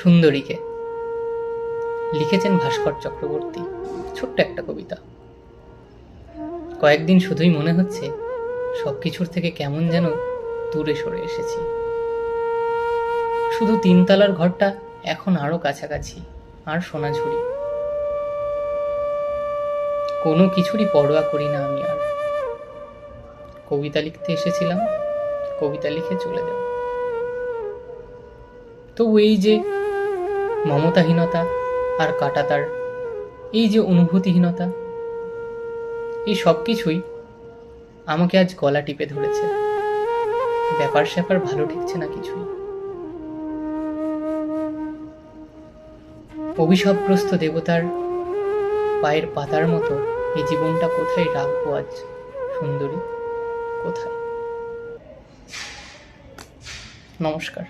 সুন্দরীকে লিখেছেন ভাস্কর চক্রবর্তী। ছোট্ট একটা কবিতা। কয়েকদিন শুধুই মনে হচ্ছে সবকিছুর থেকে কেমন যেন দূরে সরে এসেছি। শুধু 3 তলার ঘরটা এখন আরো কাছাকাছি, আর সোনাঝুরি। কোনো কিছুরই পরোয়া করি না আমি আর। কবিতা লিখতে এসেছিলাম, কবিতা লিখে চলে যাব। তো এই যে মমতাহীনতা আর কাটাতার, এই যে অনুভূতিহীনতা, এই সব কিছুই আমাকে আজ গলা টিপে ধরেছে। ব্যাপার স্যাপার ভালো ঠেকছে না কিছুই। অভিশাপগ্রস্ত দেবতার পায়ের পাতার মতো এই জীবনটা কোথায় রাখবো আজ সুন্দরী, কোথায়? নমস্কার।